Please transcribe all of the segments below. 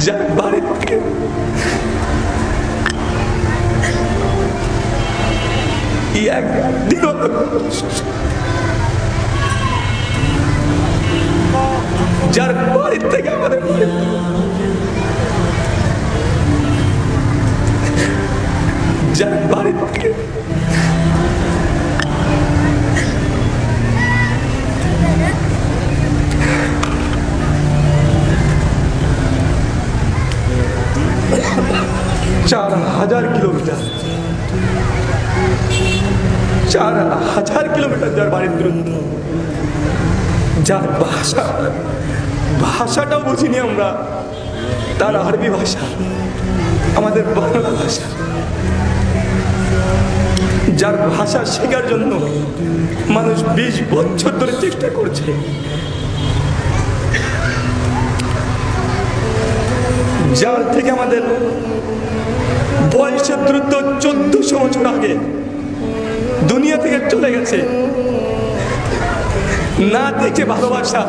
যার বাড়ি থেকে যার বাড়ির থেকে আমাদের যার বাড়ির থেকে चार हजार किलोमीटर 4000 किलोमीटर যার বাড়ির দূরত্ব যার ভাষাটাও বুঝিনি আমরা তার আরবি ভাষা আমাদের বাংলা ভাষা যার ভাষা শেখার জন্য মানুষ 20 বছর ধরে চেষ্টা করছে যার থেকে আমাদের বয়সের দ্রুত 1400 বছর আগে দুনিয়া থেকে চলে গেছে না দেখে ভালোবাসা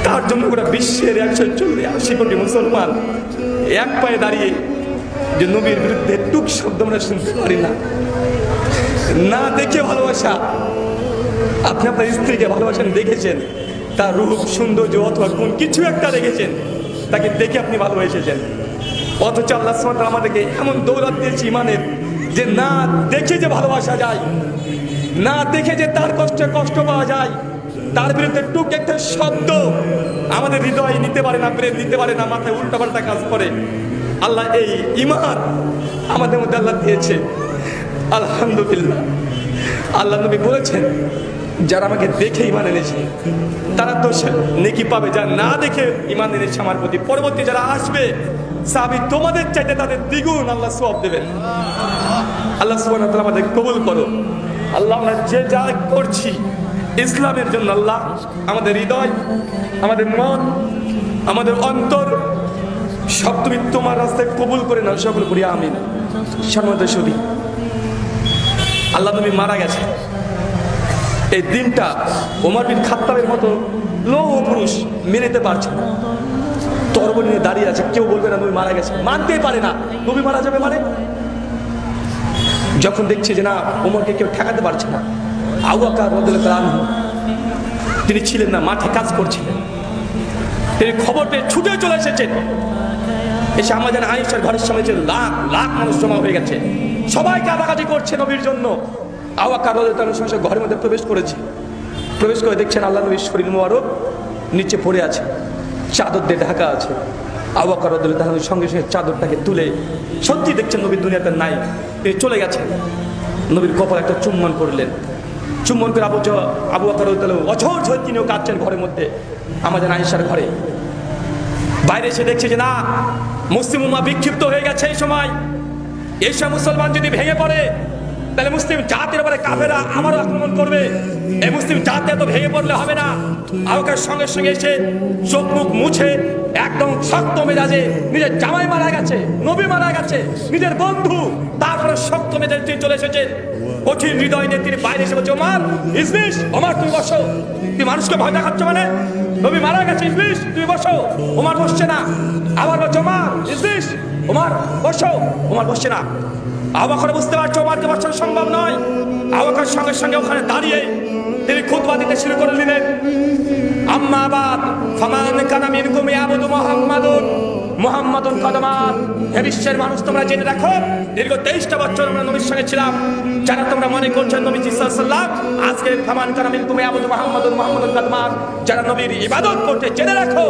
তার জন্য গোটা বিশ্বের 180 কোটি মুসলমান এক পায়ে দাঁড়িয়ে যে নবীর বিরুদ্ধে টুক শব্দ আমরা শুনতে পারি না না দেখে ভালোবাসা আপনি আপনার স্ত্রীকে ভালোবাসেন দেখেছেন তার রূপ সৌন্দর্য অথবা কোন কিছু একটা দেখেছেন তাকে দেখে আপনি ভালোবেসেছেন অথচ আল্লাহ সুবহানাহু ওয়া তাআলা আমাদেরকে এমন দৌলত দিয়েছে ইমানের যে না দেখে যে ভালোবাসা যায় না দেখে যে তার কষ্টে কষ্ট পাওয়া যায় তার বিরুদ্ধে টুক একটা শব্দ আমাদের হৃদয় নিতে পারে না প্রেম নিতে পারে না মাথায় উল্টাপাল্টা কাজ করে আল্লাহ এই ঈমান আমাদের মধ্যে আল্লাহ দিয়েছে আলহামদুলিল্লাহ আল্লাহ নবী বলেছেন যারা আমাকে দেখে ঈমান এনেছে তারা তো নেকি পাবে যারা না দেখে ঈমান এনেছে আমার প্রতি পরবর্তী যারা আসবে সাহাবী তোমাদের চাইতে তাদের দ্বিগুণ আল্লাহ সওয়াব দেবেন আল্লাহ সুবহানাহু ওয়া তাআলা আমাদের কবুল করো আল্লাহ আমরা যে যা করছি ইসলামের জন্য আল্লাহ আমাদের হৃদয় আমাদের মন আমাদের অন্তর সব তুমি তোমার রাস্তায় কবুল করে নাও সকল করি আমিন সম্মানিত সুধী আল্লাহ নবী মারা গেছে এই দিনটা ওমর বিন খাত্তাবের মতো লৌহ পুরুষ মেনে নিতে পারছে না তরবারি নিয়ে দাঁড়িয়ে আছে কেউ বলবে না নবী মারা গেছে মানতেই পারে না নবী মারা যাবে মানে যখন দেখছে যে না ওমরকে কেউ ঠেকাতে পারছে না আবু বকর রাদিয়াল্লাহু আনহু তিনি ছিলেন না মাঠে কাজ করছিলেন তিনি খবর পেয়ে ছুটে চলে এসেছেন এসে আমাদের আয়েশার ঘরের সামনে যে লাখ লাখ মানুষ জমা হয়ে গেছে সবাই কাঁদাকাটি করছে নবীর জন্য আবু বকর রাদিয়াল্লাহু আনহু ঘরের মধ্যে প্রবেশ করেছে প্রবেশ করে দেখছেন আল্লাহ নবীর শরীর মোবারক নিচে পড়ে আছে চাদর দিয়ে ঢাকা আছে আবু বকর রাদিয়াল্লাহু আনহু সঙ্গে সঙ্গে চাদরটাকে তুলে সত্যি দেখছেন নবীর দুনিয়াতে নাই তিনি চলে গেছেন নবীর কপালে একটা চুম্বন করলেন চুম্বন করে আবু বকর রাদিয়াল্লাহু আনহু অঝোর ঝোর তিনিও কাঁদছেন ঘরের মধ্যে আমাদের আয়েশার ঘরে বাইরে এসে দেখছে যে না মুসলিম উম্মাহ বিক্ষিপ্ত হয়ে গেছে এই সব মুসলমান যদি ভেঙে পড়ে তাহলে মুসলিম জাতির উপরে কাফেররা আমারও আক্রমণ করবে এই মুসলিম জাতি এত ভেঙে পড়লে হবে না আবু বকর সঙ্গে সঙ্গে এসে চোখ মুখ মুছে একদম শক্ত মেজাজে নিজের জামাই মারা গেছে নবী মারা গেছে নিজের বন্ধু তারপরে শক্ত মেজাজে তিনি চলে এসেছেন কঠিন হৃদয় নিয়ে তিনি বাইরে এসে বলছে ওমর ইজলিস ওমর তুমি বসো তুমি মানুষকে ভয় দেখাচ্ছ মানে নবী মারা গেছে ইজলিস তুমি বসো ওমর বসছে না আবার বলছে ওমর ইজলিস ওমর বসো ওমর বসছে না আবু বকর বুঝতে পারছে ওমরকে বসানো সম্ভব নয় আবু বকর সঙ্গে সঙ্গে ওখানে দাঁড়িয়ে তিনি খুতবা দিতে শুরু করে দিলেন আম্মা বাদ ফামান কানা মিনকুম ইয়াবুদু মুহাম্মাদুন কদমান হে বিশ্বের মানুষ তোমরা জেনে রাখো দীর্ঘ 23টা বছর আমরা নবীর সঙ্গে ছিলাম যারা তোমরা মনে করছো নবী সাল্লাল্লাহু আলাইহি ওয়াসাল্লাম আজকে ফামান কানা মিনকুম ইয়াবুদু মুহাম্মাদুন কদমান যারা নবীর ইবাদত করতে জেনে রাখো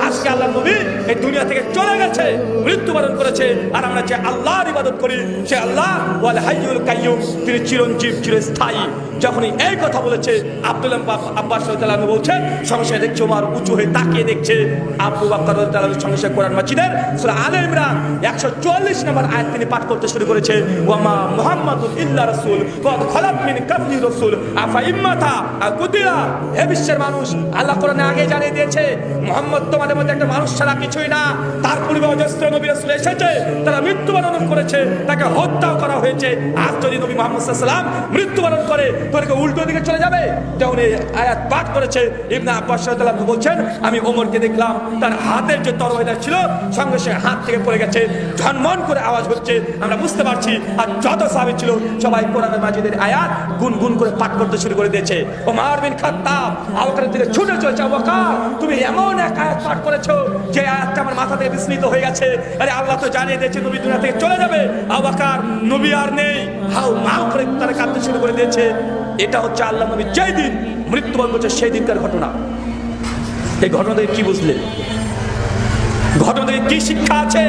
আজকে আল্লাহ নবী এই দুনিয়া থেকে চলে গেছে মৃত্যুবরণ করেছে আর আমরা যে আল্লাহর ইবাদত করি সে আল্লাহ ওয়াল হাইয়ুল কাইয়ুম তিনি চিরঞ্জীব চিরস্থায়ী যখনই এই কথা বলেছে আব্দুল্লাহ আব্বাস রাদিয়াল্লাহু আনহু বলছেন সঙ্গে দেখছে ওমর উঁচু হয়ে তাকিয়ে দেখছে আবু বকর রাদিয়াল্লাহু আনহু সঙ্গে কোরআন মাজিদ মাজিদের সূরা আলে ইমরান 144 নম্বর আয়াত তিনি পাঠ করতে শুরু করেছে, ওয়ামা মুহাম্মাদুন ইল্লা রাসূল কদ খালাত মিন কাবলি রাসূল আফা ইম্মাতা আকুদিরা। হে বিশ্বের মানুষ, আল্লাহ কোরআনে আগে জানিয়ে দিয়েছে মুহাম্মদ তোমাদের মধ্যে একটা মানুষ ছাড়া কিছুই না, তার পূর্বে অজস্র নবী রাসূল এসেছে, তারা মৃত্যুবরণ করেছে, তাকে হত্যা করা হয়েছে। আজ যদি নবী মুহাম্মদ সাল্লাল্লাহু আলাইহি ওয়াসাল্লাম মৃত্যুবরণ করে তোর কি উল্টো দিকে চলে যাবে? যখন এই আয়াত পাঠ করেছে ইবনে আব্বাস রাদিয়াল্লাহু আনহু বলছেন, আমি ওমরকে দেখলাম তার হাতের যে তরবারিটা ছিল সঙ্গে সঙ্গে হাত থেকে পড়ে গেছে, ঝনমন করে আওয়াজ হচ্ছে, আমরা বুঝতে পারছি। আর যত সাহাবী ছিল সবাই কোরআন মাজিদের আয়াত গুনগুন করে পাঠ করতে শুরু করে দিয়েছে। ওমর বিন খাত্তাব আবু বকরের দিকে ছুটে চলেছে, আবু বকর তুমি এমন এক আয়াত পাঠ করেছো যে আয়াতটা আমার মাথা থেকে বিস্মিত হয়ে গেছে। আরে আল্লাহ তো জানিয়ে দিয়েছে নবী দুনিয়া থেকে চলে যাবে, আবু বকর নবী আর নেই। হাউ মাউ করে তারা কাঁদতে শুরু করে দিয়েছে। এটা হচ্ছে আল্লাহ নবী যেই দিন মৃত্যুবরণ করছে সেই দিনকার ঘটনা। এই ঘটনা থেকে কি বুঝলেন? ঘটনা থেকে কি শিক্ষা আছে?